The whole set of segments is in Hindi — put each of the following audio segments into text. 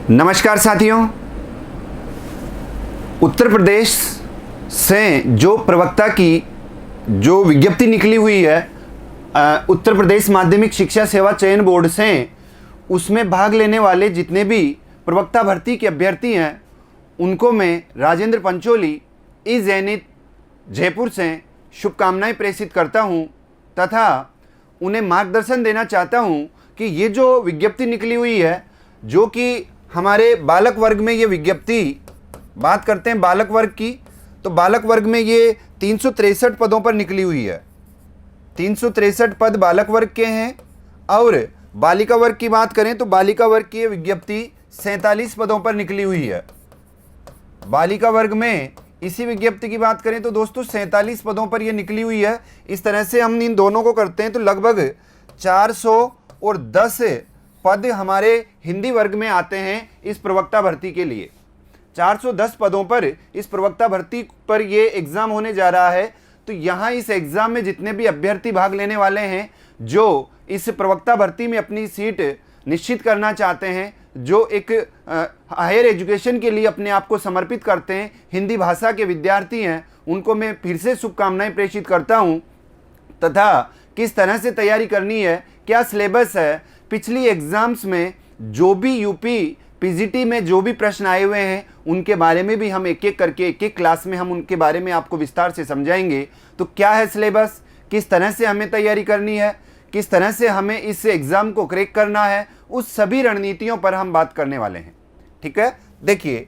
नमस्कार साथियों, उत्तर प्रदेश से जो प्रवक्ता की जो विज्ञप्ति निकली हुई है उत्तर प्रदेश माध्यमिक शिक्षा सेवा चयन बोर्ड से, उसमें भाग लेने वाले जितने भी प्रवक्ता भर्ती के अभ्यर्थी हैं उनको मैं राजेंद्र पंचोली ई जैनित जयपुर से शुभकामनाएं प्रेषित करता हूं तथा उन्हें मार्गदर्शन देना चाहता हूं कि ये जो विज्ञप्ति निकली हुई है, जो कि हमारे बालक वर्ग में ये विज्ञप्ति, बात करते हैं बालक वर्ग की, तो बालक वर्ग में ये 363 पदों पर निकली हुई है। 363 पद बालक वर्ग के हैं। और बालिका वर्ग की बात करें तो बालिका वर्ग की ये विज्ञप्ति 47 पदों पर निकली हुई है। बालिका वर्ग में इसी विज्ञप्ति की बात करें तो दोस्तों 47 पदों पर ये निकली हुई है। इस तरह से हम इन दोनों को करते हैं तो लगभग 410 पद हमारे हिंदी वर्ग में आते हैं इस प्रवक्ता भर्ती के लिए। 410 पदों पर इस प्रवक्ता भर्ती पर ये एग्ज़ाम होने जा रहा है। तो यहाँ इस एग्ज़ाम में जितने भी अभ्यर्थी भाग लेने वाले हैं, जो इस प्रवक्ता भर्ती में अपनी सीट निश्चित करना चाहते हैं, जो एक हायर एजुकेशन के लिए अपने आप को समर्पित करते हैं, हिंदी भाषा के विद्यार्थी हैं, उनको मैं फिर से शुभकामनाएं प्रेषित करता हूं तथा किस तरह से तैयारी करनी है, क्या सिलेबस है, पिछली एग्ज़ाम्स में जो भी यूपी पीजीटी में जो भी प्रश्न आए हुए हैं उनके बारे में भी हम एक एक करके एक क्लास में हम उनके बारे में आपको विस्तार से समझाएंगे। तो क्या है सिलेबस, किस तरह से हमें तैयारी करनी है, किस तरह से हमें इस एग्ज़ाम को क्रैक करना है, उस सभी रणनीतियों पर हम बात करने वाले हैं। ठीक है, देखिए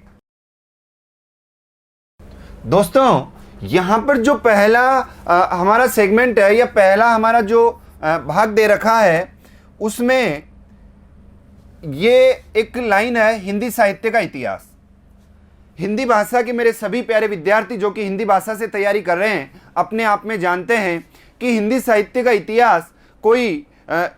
दोस्तों, यहाँ पर जो पहला हमारा सेगमेंट है या पहला हमारा जो भाग दे रखा है, उसमें ये एक लाइन है हिंदी साहित्य का इतिहास। हिंदी भाषा के मेरे सभी प्यारे विद्यार्थी जो कि हिंदी भाषा से तैयारी कर रहे हैं, अपने आप में जानते हैं कि हिंदी साहित्य का इतिहास कोई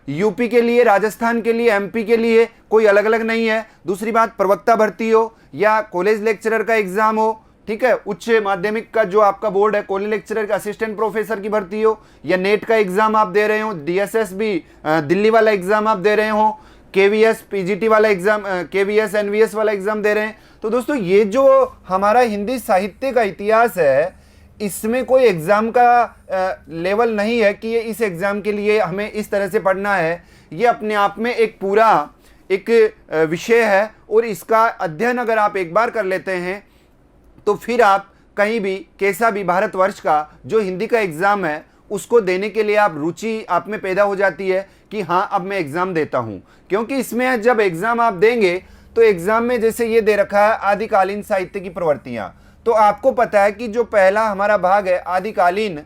यूपी के लिए, राजस्थान के लिए, एमपी के लिए कोई अलग अलग नहीं है। दूसरी बात, प्रवक्ता भर्ती हो या कॉलेज लेक्चरर का एग्ज़ाम हो, ठीक है, उच्च माध्यमिक का जो आपका बोर्ड है, कॉलेज लेक्चरर का असिस्टेंट प्रोफेसर की भर्ती हो, या नेट का एग्ज़ाम आप दे रहे हो, डीएसएस भी दिल्ली वाला एग्ज़ाम आप दे रहे हो, केवीएस पीजीटी वाला एग्ज़ाम, केवीएस एनवीएस वाला एग्ज़ाम दे रहे हैं, तो दोस्तों ये जो हमारा हिंदी साहित्य का इतिहास है, इसमें कोई एग्ज़ाम का लेवल नहीं है कि ये इस एग्ज़ाम के लिए हमें इस तरह से पढ़ना है। ये अपने आप में एक पूरा एक विषय है और इसका अध्ययन अगर आप एक बार कर लेते हैं तो फिर आप कहीं भी कैसा भी भारतवर्ष का जो हिंदी का एग्ज़ाम है उसको देने के लिए आप रुचि आप में पैदा हो जाती है कि हाँ अब मैं एग्ज़ाम देता हूँ। क्योंकि इसमें जब एग्ज़ाम आप देंगे तो एग्ज़ाम में जैसे ये दे रखा है आदिकालीन साहित्य की प्रवृत्तियाँ, तो आपको पता है कि जो पहला हमारा भाग है आदिकालीन,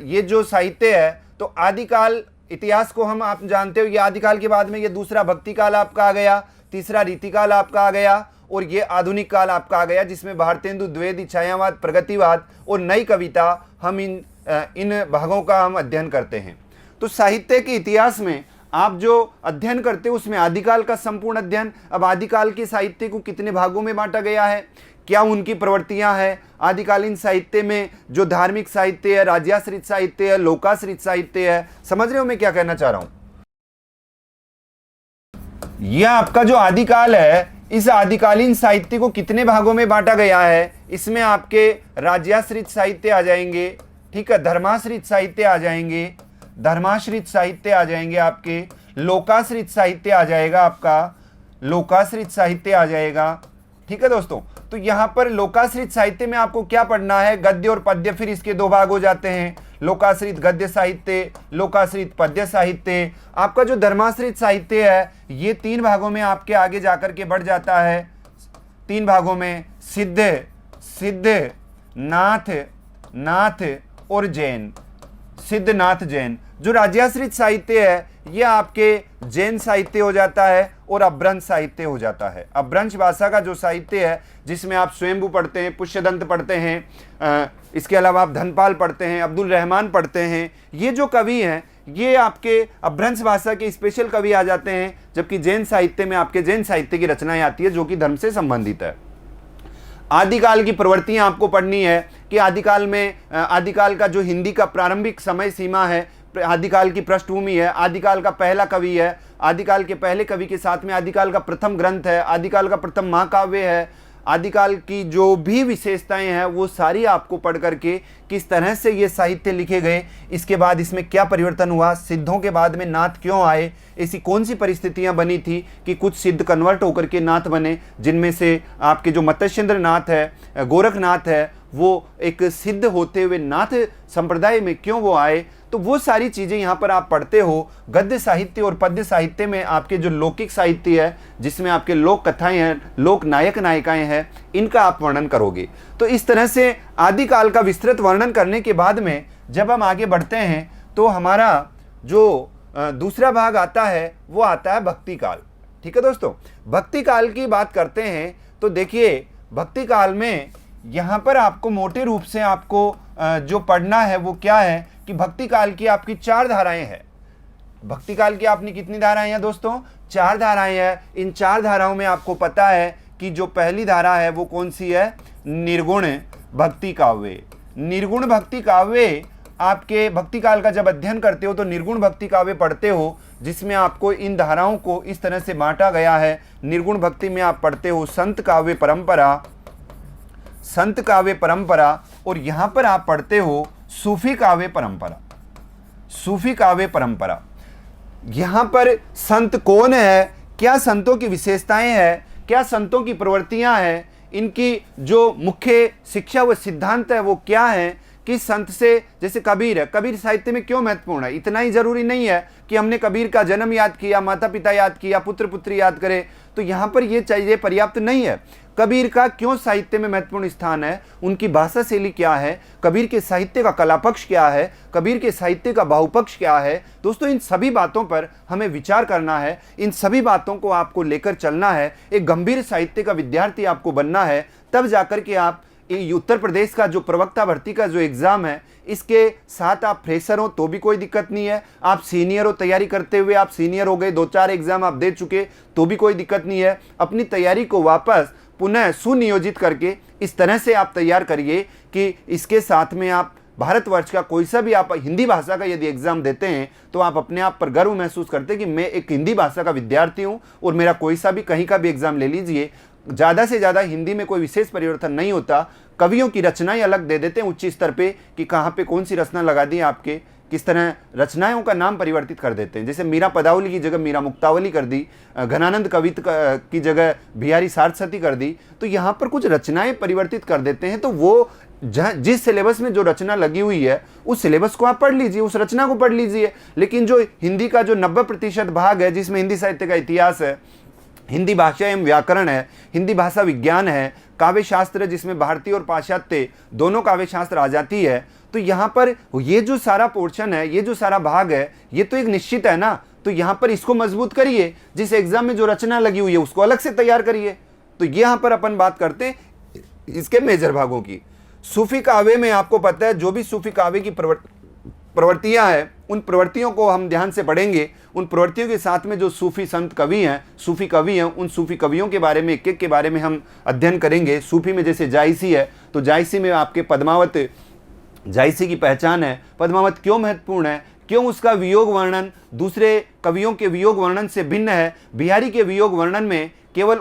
ये जो साहित्य है, तो आदिकाल इतिहास को हम आप जानते हो, ये आदिकाल के बाद में ये दूसरा भक्ति काल आपका आ गया, तीसरा रीतिकाल आपका आ गया और ये आधुनिक काल आपका आ गया, जिसमें भारतेंदु द्विवेदी, छायावाद, प्रगतिवाद और नई कविता, हम इन भागों का हम अध्ययन करते हैं। तो साहित्य के इतिहास में आप जो अध्ययन करते हो उसमें आदिकाल का संपूर्ण अध्ययन। अब आदिकाल के साहित्य को कितने भागों में बांटा गया है, क्या उनकी प्रवृत्तियां हैं, आदिकालीन साहित्य में जो धार्मिक साहित्य है, राज्याश्रित साहित्य है, लोकाश्रित साहित्य है, समझ रहे हो मैं क्या कहना चाह रहा हूं। यह आपका जो आदिकाल है, इस आदिकालीन साहित्य को कितने भागों में बांटा गया है, इसमें आपके राज्याश्रित साहित्य आ जाएंगे, ठीक है, धर्माश्रित साहित्य आ जाएंगे, धर्माश्रित साहित्य आ जाएंगे, आपके लोकाश्रित साहित्य आ जाएगा, आपका लोकाश्रित साहित्य आ जाएगा। ठीक है दोस्तों, तो यहाँ पर लोकाश्रित साहित्य में आपको क्या पढ़ना है, गद्य और पद्य, फिर इसके दो भाग हो जाते हैं, लोकाश्रित गद्य साहित्य, लोकाश्रित पद्य साहित्य। आपका जो धर्माश्रित साहित्य है ये 3 भागों में आपके आगे जाकर के बढ़ जाता है, 3 भागों में, सिद्ध, सिद्ध, नाथ, नाथ और जैन, सिद्ध, नाथ, जैन। जो राज्याश्रित साहित्य है ये आपके जैन साहित्य हो जाता है और अपभ्रंश साहित्य हो जाता है। अपभ्रंश भाषा का जो साहित्य है जिसमें आप स्वयंभू पढ़ते हैं, पुष्यदंत पढ़ते हैं, इसके अलावा आप धनपाल पढ़ते हैं, अब्दुल रहमान पढ़ते हैं, ये जो कवि हैं ये आपके अपभ्रंश भाषा के स्पेशल कवि आ जाते हैं। जबकि जैन साहित्य में आपके जैन साहित्य की रचनाएं आती है जो कि धर्म से संबंधित है। आदिकाल की प्रवृत्तियां आपको पढ़नी है कि आदिकाल में आदिकाल का जो हिंदी का प्रारंभिक समय सीमा है आदिकाल की पृष्ठभूमि है, आदिकाल का पहला कवि है, आदिकाल के पहले कवि के साथ में आदिकाल का प्रथम ग्रंथ है, आदिकाल का प्रथम महाकाव्य है, आदिकाल की जो भी विशेषताएं हैं वो सारी आपको पढ़ करके किस तरह से ये साहित्य लिखे गए, इसके बाद इसमें क्या परिवर्तन हुआ, सिद्धों के बाद में नाथ क्यों आए, ऐसी कौन सी परिस्थितियां बनी थी कि कुछ सिद्ध कन्वर्ट होकर के नाथ बने, जिनमें से आपके जो मत्स्येंद्र नाथ है, गोरखनाथ है, वो एक सिद्ध होते हुए नाथ संप्रदाय में क्यों वो आए। तो वो सारी चीज़ें यहाँ पर आप पढ़ते हो। गद्य साहित्य और पद्य साहित्य में आपके जो लौकिक साहित्य है, जिसमें आपके लोक कथाएं हैं, लोक नायक नायिकाएं हैं, इनका आप वर्णन करोगे। तो इस तरह से आदिकाल का विस्तृत वर्णन करने के बाद में जब हम आगे बढ़ते हैं तो हमारा जो दूसरा भाग आता है वो आता है भक्ति काल। ठीक है दोस्तों, भक्ति काल की बात करते हैं तो देखिए भक्ति काल में यहाँ पर आपको मोटे रूप से आपको जो पढ़ना है वो क्या है कि भक्ति काल की आपकी 4 धाराएं हैं। भक्ति काल की आपने कितनी धाराएं हैं दोस्तों? 4 धाराएं हैं। इन 4 धाराओं में आपको पता है कि जो पहली धारा है वो कौन सी है? निर्गुण भक्ति काव्य। निर्गुण भक्ति काव्य आपके भक्ति काल का जब अध्ययन करते हो तो निर्गुण भक्ति काव्य पढ़ते हो, जिसमें आपको इन धाराओं को इस तरह से बांटा गया है। निर्गुण भक्ति में आप पढ़ते हो संत काव्य परंपरा, संत काव्य परंपरा, और यहां पर आप पढ़ते हो सूफी काव्य परंपरा। सूफी काव्य परंपरा, यहां पर संत कौन है, क्या संतों की विशेषताएं हैं, क्या संतों की प्रवृत्तियां हैं, इनकी जो मुख्य शिक्षा व सिद्धांत है वो क्या है, किस संत से, जैसे कबीर है, कबीर साहित्य में क्यों महत्वपूर्ण है? इतना ही जरूरी नहीं है कि हमने कबीर का जन्म याद किया, माता पिता याद किया, पुत्र पुत्री याद करें, तो यहाँ पर ये चाहिए पर्याप्त नहीं है। कबीर का क्यों साहित्य में महत्वपूर्ण स्थान है, उनकी भाषा शैली क्या है, कबीर के साहित्य का कला पक्ष क्या है, कबीर के साहित्य का बाहुपक्ष क्या है। दोस्तों इन सभी बातों पर हमें विचार करना है, इन सभी बातों को आपको लेकर चलना है। एक गंभीर साहित्य का विद्यार्थी आपको बनना है, तब जाकर के आप उत्तर प्रदेश का जो प्रवक्ता भर्ती का जो एग्जाम है, इसके साथ आप फ्रेशर हो तो भी कोई दिक्कत नहीं है, आप सीनियर हो, तैयारी करते हुए आप सीनियर हो गए, 2-4 एग्जाम आप दे चुके तो भी कोई दिक्कत नहीं है। अपनी तैयारी को वापस पुनः सुनियोजित करके इस तरह से आप तैयार करिए कि इसके साथ में आप भारतवर्ष का कोई सा भी आप हिंदी भाषा का यदि एग्जाम देते हैं तो आप अपने आप पर गर्व महसूस करते हैं कि मैं एक हिंदी भाषा का विद्यार्थी हूं और मेरा कोई सा भी कहीं का भी एग्जाम ले लीजिए, ज़्यादा से ज़्यादा हिंदी में कोई विशेष परिवर्तन नहीं होता। कवियों की रचनाएं अलग दे देते हैं उच्च स्तर पे कि कहाँ पे कौन सी रचना लगा दी आपके, किस तरह रचनाओं का नाम परिवर्तित कर देते हैं। जैसे मीरा पदावली की जगह मीरा मुक्तावली कर दी, घनानंद कवित की जगह बिहारी सारस्वती कर दी, तो यहाँ पर कुछ रचनाएं परिवर्तित कर देते हैं। तो वो जिस सिलेबस में जो रचना लगी हुई है उस सिलेबस को आप पढ़ लीजिए, उस रचना को पढ़ लीजिए। लेकिन जो हिंदी का जो 90% भाग है, जिसमें हिंदी साहित्य का इतिहास है, हिंदी भाषा एवं व्याकरण है, हिंदी भाषा विज्ञान है, काव्य शास्त्र जिसमें भारतीय और पाश्चात्य दोनों काव्य शास्त्र आ जाती है, तो यहाँ पर ये जो सारा पोर्शन है, ये जो सारा भाग है, ये तो एक निश्चित है ना। तो यहाँ पर इसको मजबूत करिए, जिस एग्जाम में जो रचना लगी हुई है उसको अलग से तैयार करिए। तो यहाँ पर अपन बात करते हैं इसके मेजर भागों की। सूफी काव्य में आपको पता है जो भी सूफी काव्य की प्रवृत्तियां हैं, उन प्रवृत्तियों को हम ध्यान से पढ़ेंगे। उन प्रवृत्तियों के साथ में जो सूफी संत कवि हैं, सूफी कवि हैं, उन सूफी कवियों के बारे में एक-एक के बारे में हम अध्ययन करेंगे। सूफी में जैसे जायसी है, तो जायसी में आपके पद्मावत, जायसी की पहचान है। पद्मावत क्यों महत्वपूर्ण है, क्यों उसका वियोग वर्णन दूसरे कवियों के वियोग वर्णन से भिन्न है। बिहारी के वियोग वर्णन में केवल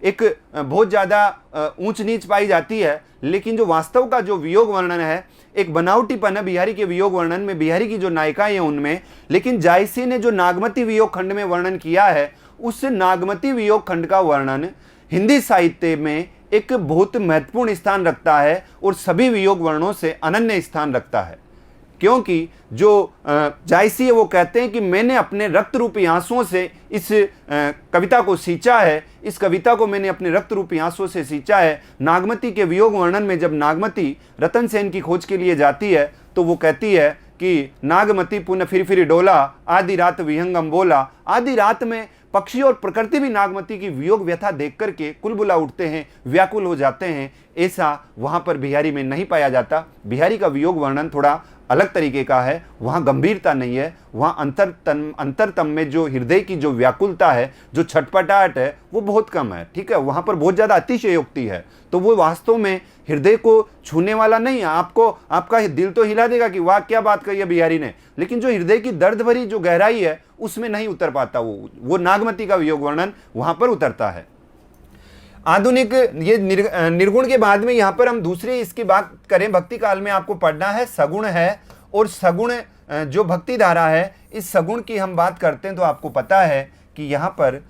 एक बहुत ज़्यादा ऊंच नीच पाई जाती है, लेकिन जो वास्तव का जो वियोग वर्णन है, एक बनावटीपन है बिहारी के वियोग वर्णन में, बिहारी की जो नायिकाएं हैं उनमें। लेकिन जायसी ने जो नागमती वियोग खंड में वर्णन किया है, उस नागमती वियोग खंड का वर्णन हिंदी साहित्य में एक बहुत महत्वपूर्ण स्थान रखता है और सभी वियोग वर्णों से अनन्य स्थान रखता है। क्योंकि जो जायसी है वो कहते हैं कि मैंने अपने रक्त रूपी आंसुओं से इस कविता को सींचा है, इस कविता को मैंने अपने रक्त रूपी आंसुओं से सींचा है। नागमती के वियोग वर्णन में जब नागमती रतन सेन की खोज के लिए जाती है तो वो कहती है कि नागमती पुनः फिर डोला, आधी रात विहंगम बोला। आधी रात में पक्षी और प्रकृति भी नागमती की वियोग व्यथा देख करके कुलबुला उठते हैं, व्याकुल हो जाते हैं। ऐसा वहाँ पर बिहारी में नहीं पाया जाता। बिहारी का वियोग वर्णन थोड़ा अलग तरीके का है, वहाँ गंभीरता नहीं है, वहाँ अंतरतम में जो हृदय की जो व्याकुलता है, जो छटपटाहट है, वो बहुत कम है। ठीक है, वहाँ पर बहुत ज़्यादा अतिशयोक्ति है, तो वो वास्तव में हृदय को छूने वाला नहीं है। आपको आपका दिल तो हिला देगा कि वाह क्या बात कही है बिहारी ने, लेकिन जो हृदय की दर्द भरी जो गहराई है उसमें नहीं उतर पाता। वो नागमती का वियोग वर्णन वहाँ पर उतरता है। आधुनिक ये निर्गुण के बाद में यहाँ पर हम दूसरे इसकी बात करें, भक्ति काल में आपको पढ़ना है सगुण है, और सगुण जो भक्ति धारा है, इस सगुण की हम बात करते हैं तो आपको पता है कि यहाँ पर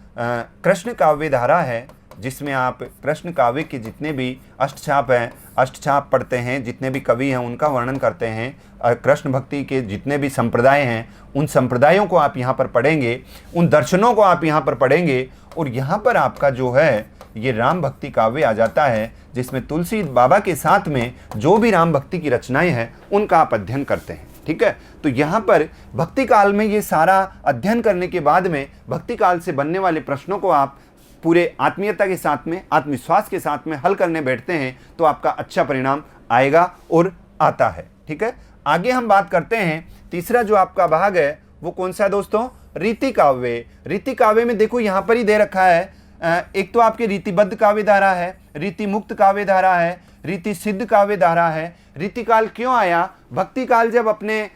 कृष्ण काव्य धारा है, जिसमें आप कृष्ण काव्य के जितने भी अष्टछाप हैं, अष्टछाप पढ़ते हैं, जितने भी कवि हैं उनका वर्णन करते हैं। कृष्ण भक्ति के जितने भी संप्रदाय हैं उन संप्रदायों को आप यहाँ पर पढ़ेंगे, उन दर्शनों को आप यहाँ पर पढ़ेंगे, और यहाँ पर आपका जो है ये राम भक्ति काव्य आ जाता है, जिसमें तुलसी बाबा के साथ में जो भी राम भक्ति की रचनाएं हैं उनका आप अध्ययन करते हैं। ठीक है, तो यहाँ पर भक्ति काल में ये सारा अध्ययन करने के बाद में भक्ति काल से बनने वाले प्रश्नों को आप पूरे आत्मीयता के साथ में, आत्मविश्वास के साथ में हल करने बैठते हैं तो आपका अच्छा परिणाम आएगा और आता है। ठीक है, आगे हम बात करते हैं। तीसरा जो आपका भाग है वो कौन सा है दोस्तों? रीति काव्य। रीति काव्य में देखो यहाँ पर ही दे रखा है, एक तो आपके रीतिबद्ध काव्य धारा है, रीति मुक्त काव्य धारा है, रीति सिद्ध काव्य धारा है। रीति काल क्यों आया? भक्ति काल जब अपने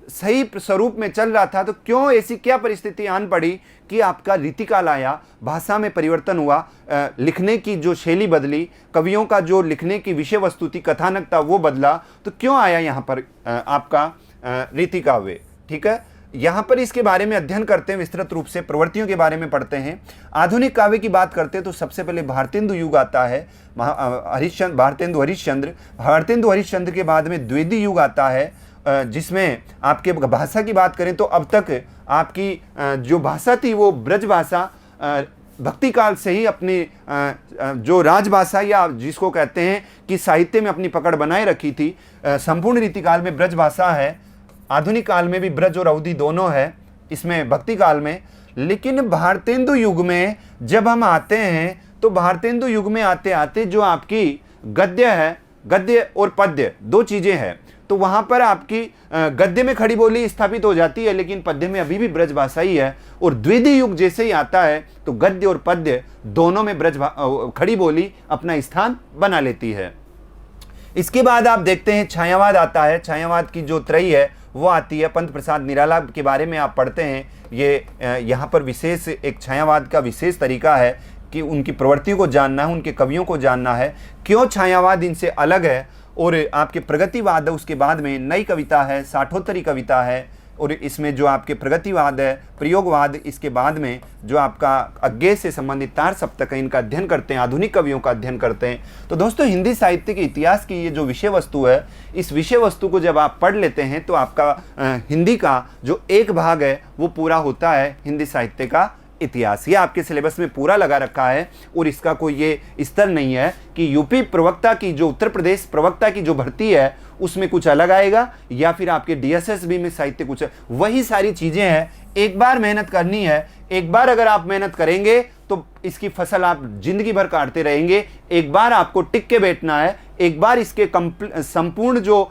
सही स्वरूप में चल रहा था तो क्यों ऐसी क्या परिस्थिति आन पड़ी कि आपका रीति काल आया, भाषा में परिवर्तन हुआ, लिखने की जो शैली बदली, कवियों का जो लिखने की विषय वस्तु थी, कथानक था, वो बदला, तो क्यों आया यहाँ पर आपका रीति काव्य? ठीक है, यहाँ पर इसके बारे में अध्ययन करते हैं विस्तृत रूप से, प्रवृत्तियों के बारे में पढ़ते हैं। आधुनिक काव्य की बात करते हैं तो सबसे पहले भारतेंदु युग आता है, भारतेंदु हरिश्चंद्र के बाद में द्विवेदी युग आता है, जिसमें आपके भाषा की बात करें तो अब तक आपकी जो भाषा थी वो ब्रज भाषा भक्ति काल से ही अपनी जो राजभाषा या जिसको कहते हैं कि साहित्य में अपनी पकड़ बनाए रखी थी। संपूर्ण रीतिकाल में ब्रज भाषा है, आधुनिक काल में भी ब्रज और अवधि दोनों है इसमें भक्ति काल में। लेकिन भारतेंदु युग में जब हम आते हैं तो भारतेंदु युग में आते आते जो आपकी गद्य है, गद्य और पद्य दो चीज़ें हैं, तो वहाँ पर आपकी गद्य में खड़ी बोली स्थापित हो जाती है, लेकिन पद्य में अभी भी ब्रज भाषा ही है। और द्विवेदी युग जैसे ही आता है तो गद्य और पद्य दोनों में खड़ी बोली अपना स्थान बना लेती है। इसके बाद आप देखते हैं छायावाद आता है। छायावाद की जो त्रयी है वो आती है। पंत प्रसाद निराला के बारे में आप पढ़ते हैं, ये यहाँ पर विशेष एक छायावाद का विशेष तरीका है कि उनकी प्रवृत्तियों को जानना है, उनके कवियों को जानना है, क्यों छायावाद इनसे अलग है। और आपके प्रगतिवाद है, उसके बाद में नई कविता है, साठोत्तरी कविता है, और इसमें जो आपके प्रगतिवाद है, प्रयोगवाद, इसके बाद में जो आपका अज्ञेय से संबंधित तार सप्तक है, इनका अध्ययन करते हैं, आधुनिक कवियों का अध्ययन करते हैं। तो दोस्तों हिंदी साहित्य के इतिहास की ये जो विषय वस्तु है, इस विषय वस्तु को जब आप पढ़ लेते हैं तो आपका हिंदी का जो एक भाग है वो पूरा होता है हिंदी साहित्य का इतिहास। ये आपके सिलेबस में पूरा लगा रखा है और इसका कोई ये स्तर नहीं है कि यूपी प्रवक्ता की जो उत्तर प्रदेश प्रवक्ता की जो भर्ती है उसमें कुछ अलग आएगा या फिर आपके डीएसएसबी में साहित्य कुछ है। वही सारी चीजें हैं, एक बार मेहनत करनी है, एक बार अगर आप मेहनत करेंगे तो इसकी फसल आप जिंदगी भर काटते रहेंगे। एक बार आपको टिक के बैठना है, एक बार इसके संपूर्ण जो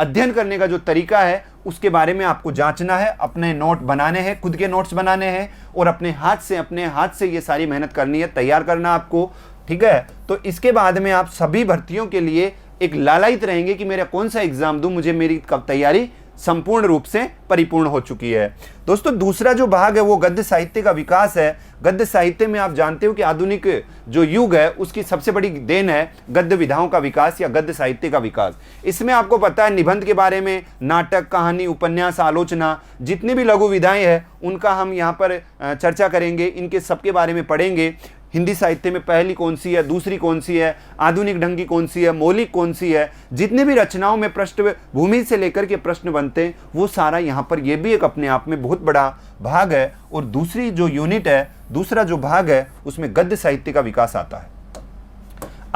अध्ययन करने का जो तरीका है उसके बारे में आपको जांचना है, अपने नोट बनाने हैं, खुद के नोट्स बनाने हैं और अपने हाथ से ये सारी मेहनत करनी है, तैयार करना आपको। ठीक है, तो इसके बाद में आप सभी भर्तियों के लिए एक लालायित रहेंगे कि मेरा कौन सा एग्जाम दूं, मुझे मेरी कब तैयारी संपूर्ण रूप से परिपूर्ण हो चुकी है। दोस्तों दूसरा जो भाग है वो गद्य साहित्य का विकास है। गद्य साहित्य में आप जानते हो कि आधुनिक जो युग है उसकी सबसे बड़ी देन है गद्य विधाओं का विकास या गद्य साहित्य का विकास। इसमें आपको पता है निबंध के बारे में, नाटक, कहानी, उपन्यास, आलोचना, जितनी भी लघु विधाएं हैं उनका हम यहाँ पर चर्चा करेंगे, इनके सबके बारे में पढ़ेंगे। हिंदी साहित्य में पहली कौन सी है, दूसरी कौन सी है, आधुनिक ढंग की कौन सी है, मौलिक कौन सी है, जितने भी रचनाओं में पृष्ठभूमि से लेकर के प्रश्न बनते हैं वो सारा यहाँ पर, ये भी एक अपने आप में बहुत बड़ा भाग है। और दूसरी जो यूनिट है, दूसरा जो भाग है उसमें गद्य साहित्य का विकास आता है।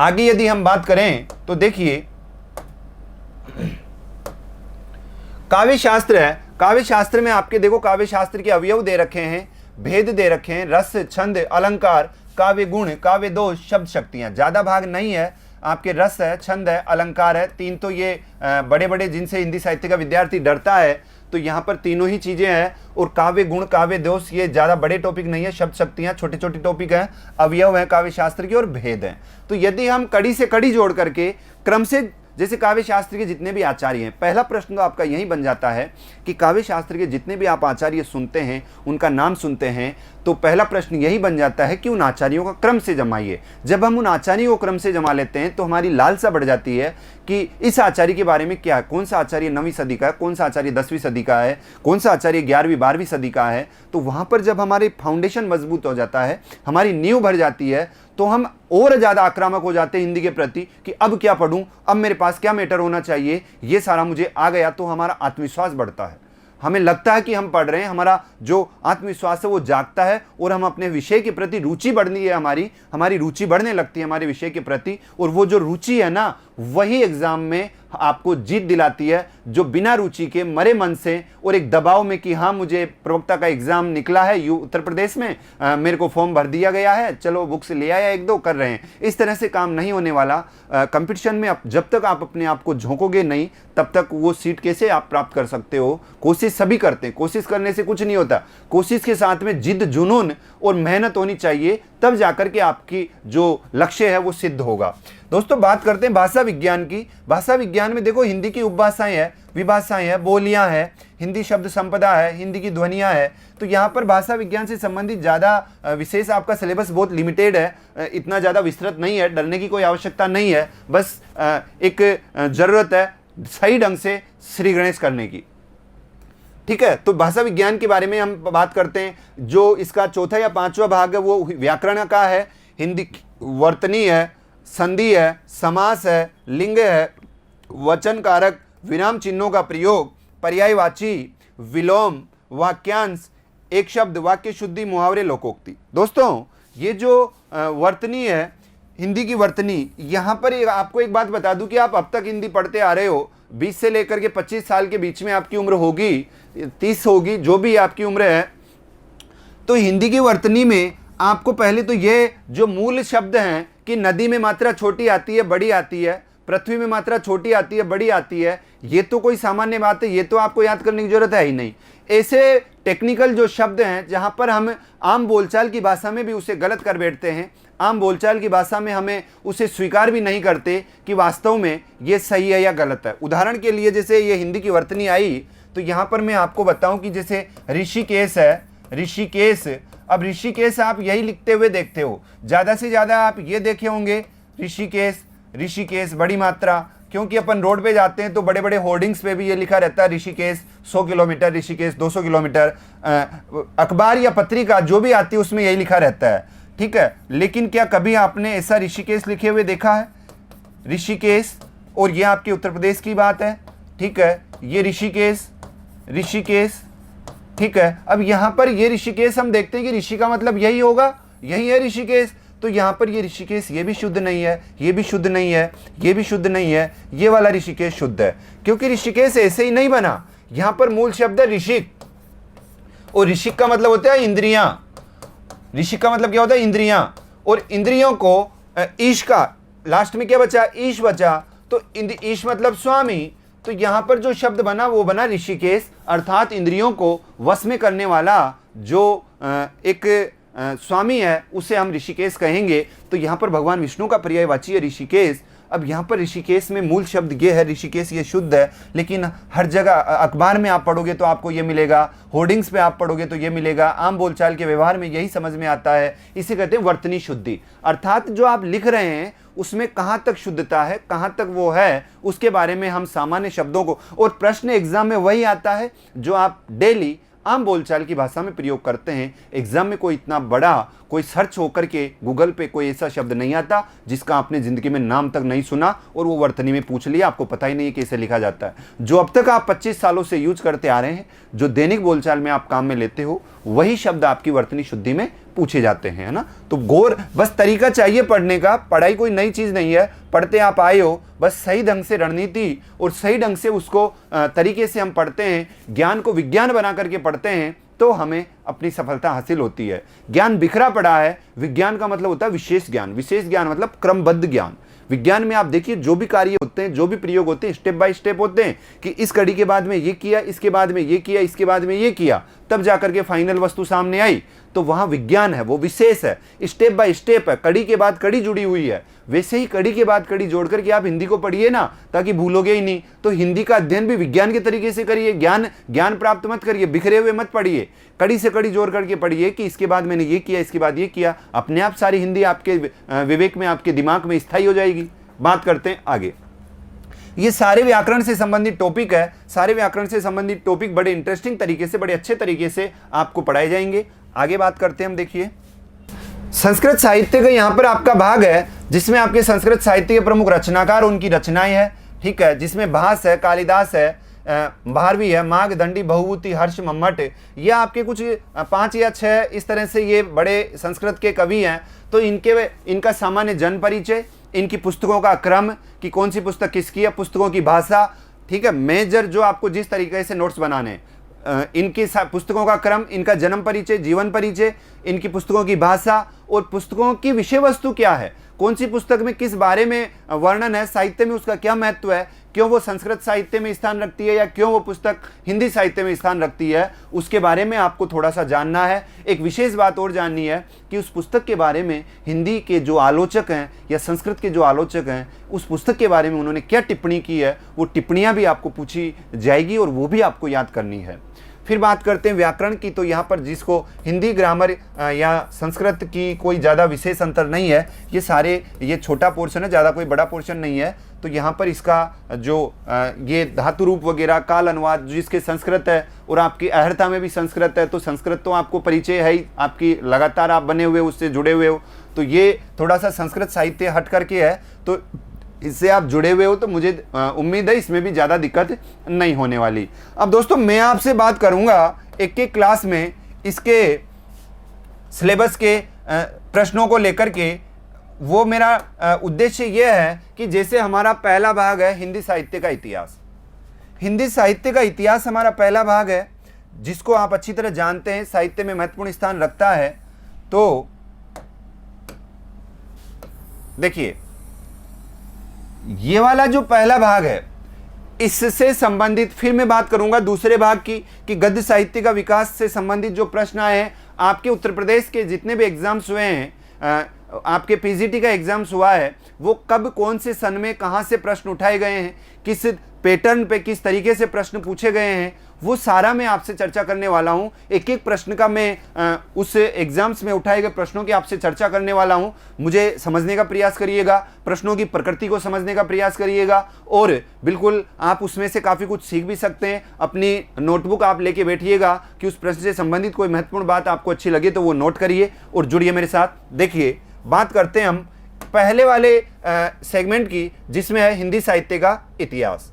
आगे यदि हम बात करें तो देखिए काव्य शास्त्र है। काव्य शास्त्र में आपके देखो काव्य शास्त्र के अवयव दे रखे हैं, भेद दे रखे हैं, रस, छंद, अलंकार, काव्य गुण, काव्य दोष, शब्द शक्तियां। ज्यादा भाग नहीं है, आपके रस है, छंद है, अलंकार है। तीन तो ये बड़े बड़े जिनसे हिंदी साहित्य का विद्यार्थी डरता है, तो यहाँ पर तीनों ही चीज़ें हैं। और काव्य गुण, काव्य दोष, ये ज़्यादा बड़े टॉपिक नहीं है, शब्द शक्तियाँ छोटे छोटे टॉपिक हैं, अवयव हैं काव्य शास्त्र के और भेद हैं। तो यदि हम कड़ी से कड़ी जोड़ करके क्रम से, जैसे काव्य शास्त्र के जितने भी आचार्य हैं, पहला प्रश्न तो आपका यही बन जाता है कि काव्य शास्त्र के जितने भी आप आचार्य सुनते हैं, उनका नाम सुनते हैं, तो पहला प्रश्न यही बन जाता है कि उन आचार्यों का क्रम से जमाइए। जब हम उन आचार्यों को क्रम से जमा लेते हैं तो हमारी लालसा बढ़ जाती है कि इस आचार्य के बारे में क्या, कौन सा आचार्य 9वीं सदी का है, कौन सा आचार्य 10वीं सदी का है, कौन सा आचार्य 11वीं 12वीं सदी का है। तो वहाँ पर जब हमारी फाउंडेशन मजबूत हो जाता है, हमारी नींव भर जाती है, तो हम और ज़्यादा आक्रामक हो जाते हैं हिंदी के प्रति कि अब क्या पढ़ूं, अब मेरे पास क्या मैटर होना चाहिए, ये सारा मुझे आ गया। तो हमारा आत्मविश्वास बढ़ता है, हमें लगता है कि हम पढ़ रहे हैं, हमारा जो आत्मविश्वास है वो जागता है और हम अपने विषय के प्रति रुचि बढ़नी है, हमारी रुचि बढ़ने लगती है हमारे विषय के प्रति। और वो जो रुचि है ना, वही एग्जाम में आपको जीत दिलाती है, जो बिना रुचि के मरे मन से और एक दबाव में कि हाँ मुझे प्रवक्ता का एग्जाम निकला है उत्तर प्रदेश में, मेरे को फॉर्म भर दिया गया है, चलो बुक्स ले आया, एक दो कर रहे हैं, इस तरह से काम नहीं होने वाला। कंपटीशन में जब तक आप अपने आप को झोंकोगे नहीं, तब तक वो सीट कैसे आप प्राप्त कर सकते हो। कोशिश सभी करते हैं, कोशिश करने से कुछ नहीं होता, कोशिश के साथ में जिद, जुनून और मेहनत होनी चाहिए, तब जाकर के आपकी जो लक्ष्य है वो सिद्ध होगा। दोस्तों बात करते हैं भाषा विज्ञान की। भाषा विज्ञान में देखो, हिंदी की उपभाषाएं हैं, विभाषाएं हैं, बोलियां हैं, हिंदी शब्द संपदा है, हिंदी की ध्वनियां है। तो यहाँ पर भाषा विज्ञान से संबंधित ज़्यादा विशेष आपका सिलेबस बहुत लिमिटेड है, इतना ज़्यादा विस्तृत नहीं है, डरने की कोई आवश्यकता नहीं है। बस एक ज़रूरत है सही ढंग से श्री गणेश करने की, ठीक है। तो भाषा विज्ञान के बारे में हम बात करते हैं। जो इसका चौथा या पांचवा भाग है वो व्याकरण का है। हिंदी वर्तनी है, संधि है, समास है, लिंग है, वचन कारक, विराम चिन्हों का प्रयोग, पर्यायवाची, विलोम, वाक्यांश, एक शब्द, वाक्य शुद्धि, मुहावरे, लोकोक्ति। दोस्तों ये जो वर्तनी है, हिंदी की वर्तनी, यहाँ पर आपको एक बात बता दूं कि आप अब तक हिंदी पढ़ते आ रहे हो, 20 से लेकर के 25 साल के बीच में आपकी उम्र होगी, 30 होगी, जो भी आपकी उम्र है। तो हिंदी की वर्तनी में आपको पहले तो ये जो मूल शब्द हैं कि नदी में मात्रा छोटी आती है, बड़ी आती है, पृथ्वी में मात्रा छोटी आती है, बड़ी आती है, ये तो कोई सामान्य बात है, ये तो आपको याद करने की जरूरत है ही नहीं। ऐसे टेक्निकल जो शब्द हैं जहाँ पर हम आम बोलचाल की भाषा में भी उसे गलत कर बैठते हैं, आम बोलचाल की भाषा में हमें उसे स्वीकार भी नहीं करते कि वास्तव में ये सही है या गलत है। उदाहरण के लिए जैसे ये हिंदी की वर्तनी आई, तो यहाँ पर मैं आपको बताऊं कि जैसे ऋषिकेश है, ऋषिकेश, अब ऋषिकेश आप यही लिखते हुए देखते हो, ज़्यादा से ज़्यादा आप ये देखे होंगे ऋषिकेश, ऋषिकेश बड़ी मात्रा, क्योंकि अपन रोड पे जाते हैं तो बड़े बड़े होर्डिंग्स पे भी ये लिखा रहता है ऋषिकेश 100 किलोमीटर, ऋषिकेश 200 किलोमीटर, अखबार या पत्रिका जो भी आती है उसमें यही लिखा रहता है, ठीक है। लेकिन क्या कभी आपने ऐसा ऋषिकेश लिखे हुए देखा है? ऋषिकेश, और ये आपके उत्तर प्रदेश की बात है, ठीक है, ये ऋषिकेश, ऋषिकेश, ठीक है। अब यहाँ पर ये ऋषिकेश हम देखते हैं कि ऋषि का मतलब यही होगा, यही है ऋषिकेश। तो यहाँ पर ये ऋषिकेश ये भी शुद्ध नहीं है, ये भी शुद्ध नहीं है, ये भी शुद्ध नहीं है, ये वाला ऋषिकेश शुद्ध है, क्योंकि ऋषिकेश ऐसे ही नहीं बना। यहाँ पर मूल शब्द है ऋषिक, और ऋषिक का मतलब होता है इंद्रियां। ऋषिक का मतलब क्या होता है? इंद्रियां, और इंद्रियों को ईश का लास्ट में क्या बचा? ईश बचा, तो ईश मतलब स्वामी। तो यहाँ पर जो शब्द बना वो बना ऋषिकेश, अर्थात इंद्रियों को वश में करने वाला जो एक स्वामी है उसे हम ऋषिकेश कहेंगे। तो यहाँ पर भगवान विष्णु का पर्यायवाची है ऋषिकेश। अब यहाँ पर ऋषिकेश में मूल शब्द ये है ऋषिकेश, ये शुद्ध है, लेकिन हर जगह अखबार में आप पढ़ोगे तो आपको ये मिलेगा, होर्डिंग्स पे आप पढ़ोगे तो ये मिलेगा, आम बोलचाल के व्यवहार में यही समझ में आता है। इसे कहते हैं वर्तनी शुद्धि, अर्थात जो आप लिख रहे हैं उसमें कहाँ तक शुद्धता है, कहाँ तक वो है, उसके बारे में हम सामान्य शब्दों को, और प्रश्न एग्जाम में वही आता है जो आप डेली आम बोलचाल की भाषा में प्रयोग करते हैं। एग्जाम में कोई इतना बड़ा कोई सर्च होकर के गूगल पे कोई ऐसा शब्द नहीं आता जिसका आपने ज़िंदगी में नाम तक नहीं सुना और वो वर्तनी में पूछ लिया, आपको पता ही नहीं है कैसे लिखा जाता है। जो अब तक आप 25 सालों से यूज करते आ रहे हैं, जो दैनिक बोलचाल में आप काम में लेते हो, वही शब्द आपकी वर्तनी शुद्धि में पूछे जाते हैं, है ना। तो गौर, बस तरीका चाहिए पढ़ने का, पढ़ाई कोई नई चीज़ नहीं है, पढ़ते आप आए हो, बस सही ढंग से रणनीति और सही ढंग से उसको तरीके से हम पढ़ते हैं, ज्ञान को विज्ञान बना करके पढ़ते हैं, तो हमें अपनी सफलता हासिल होती है। ज्ञान बिखरा पड़ा है, विज्ञान का मतलब होता है विशेष ज्ञान, विशेष ज्ञान मतलब क्रमबद्ध ज्ञान, विज्ञान में आप देखिए जो भी कार्य होते हैं, जो भी प्रयोग होते हैं, स्टेप बाय स्टेप होते हैं कि इस कड़ी के बाद में ये किया, इसके बाद में ये किया, इसके बाद में ये किया, तब जाकर के फाइनल वस्तु सामने आई। तो वहां विज्ञान है, वो विशेष है, स्टेप बाय स्टेप है, कड़ी के बाद कड़ी जुड़ी हुई है। वैसे ही कड़ी के बाद कड़ी जोड़ करके आप हिंदी को पढ़िए ना, ताकि भूलोगे ही नहीं। तो हिंदी का अध्ययन भी विज्ञान के तरीके से करिए, ज्ञान प्राप्त मत करिए, बिखरे हुए मत पढ़िए, कड़ी से कड़ी जोड़ करके पढ़िए कि इसके बाद मैंने ये किया, इसके बाद ये किया। अपने आप सारी हिंदी आपके विवेक में, आपके दिमाग में स्थायी हो जाएगी। बात करते हैं आगे। ये सारे व्याकरण से संबंधित टॉपिक है, सारे व्याकरण से संबंधित टॉपिक बड़े इंटरेस्टिंग तरीके से, बड़े अच्छे तरीके से आपको पढ़ाए जाएंगे। आगे बात करते हैं हम। देखिए संस्कृत साहित्य का यहाँ पर आपका भाग है, जिसमें आपके संस्कृत साहित्य के प्रमुख रचनाकार, उनकी रचनाएं हैं, ठीक है, जिसमें भास है, कालिदास है, भारवी है, माघ, दंडी, बहुभूति, हर्ष, मम्मट, ये आपके कुछ 5 या 6 इस तरह से ये बड़े संस्कृत के कवि हैं। तो इनका सामान्य जन परिचय, इनकी पुस्तकों का क्रम कि कौन सी पुस्तक किसकी है, पुस्तकों की भाषा, ठीक है, मेजर जो आपको जिस तरीके से नोट्स बनाने, इनकी पुस्तकों का क्रम, इनका जन्म परिचय, जीवन परिचय, इनकी पुस्तकों की भाषा और पुस्तकों की विषय वस्तु क्या है, कौन सी पुस्तक में किस बारे में वर्णन है, साहित्य में उसका क्या महत्व है, क्यों वो संस्कृत साहित्य में स्थान रखती है या क्यों वो पुस्तक हिंदी साहित्य में स्थान रखती है, उसके बारे में आपको थोड़ा सा जानना है। एक विशेष बात और जाननी है कि उस पुस्तक के बारे में हिंदी के जो आलोचक हैं या संस्कृत के जो आलोचक हैं, उस पुस्तक के बारे में उन्होंने क्या टिप्पणी की है, वो टिप्पणियाँ भी आपको पूछी जाएगी और वो भी आपको याद करनी है। फिर बात करते हैं व्याकरण की। तो यहाँ पर जिसको हिंदी ग्रामर या संस्कृत की कोई ज़्यादा विशेष अंतर नहीं है, ये छोटा पोर्शन है, ज़्यादा कोई बड़ा पोर्शन नहीं है। तो यहाँ पर इसका जो ये धातु रूप वगैरह, काल अनुवाद, जिसके संस्कृत है और आपकी अहर्ता में भी संस्कृत है, तो संस्कृत तो आपको परिचय है ही, आपकी लगातार आप बने हुए उससे जुड़े हुए हो। तो ये थोड़ा सा संस्कृत साहित्य हट करके है, तो इससे आप जुड़े हुए हो, तो मुझे उम्मीद है इसमें भी ज़्यादा दिक्कत नहीं होने वाली। अब दोस्तों मैं आपसे बात करूंगा एक एक क्लास में इसके सिलेबस के प्रश्नों को लेकर के। वो मेरा उद्देश्य ये है कि जैसे हमारा पहला भाग है हिंदी साहित्य का इतिहास, हिंदी साहित्य का इतिहास हमारा पहला भाग है, जिसको आप अच्छी तरह जानते हैं, साहित्य में महत्वपूर्ण स्थान रखता है। तो देखिए ये वाला जो पहला भाग है, इससे संबंधित फिर मैं बात करूंगा दूसरे भाग की कि गद्य साहित्य का विकास से संबंधित जो प्रश्न आए हैं। आपके उत्तर प्रदेश के जितने भी एग्जाम्स हुए हैं, आपके पीजीटी का एग्जाम्स हुआ है, वो कब कौन से सन में कहाँ से प्रश्न उठाए गए हैं, किस पैटर्न पे किस तरीके से प्रश्न पूछे गए हैं, वो सारा मैं आपसे चर्चा करने वाला हूँ। एक एक प्रश्न का मैं उस एग्जाम्स में उठाए गए प्रश्नों की आपसे चर्चा करने वाला हूँ। मुझे समझने का प्रयास करिएगा, प्रश्नों की प्रकृति को समझने का प्रयास करिएगा और बिल्कुल आप उसमें से काफ़ी कुछ सीख भी सकते हैं। अपनी नोटबुक आप लेके बैठिएगा कि उस प्रश्न से संबंधित कोई महत्वपूर्ण बात आपको अच्छी लगे तो वो नोट करिए और जुड़िए मेरे साथ। देखिए बात करते हैं हम पहले वाले सेगमेंट की, जिसमें है हिंदी साहित्य का इतिहास।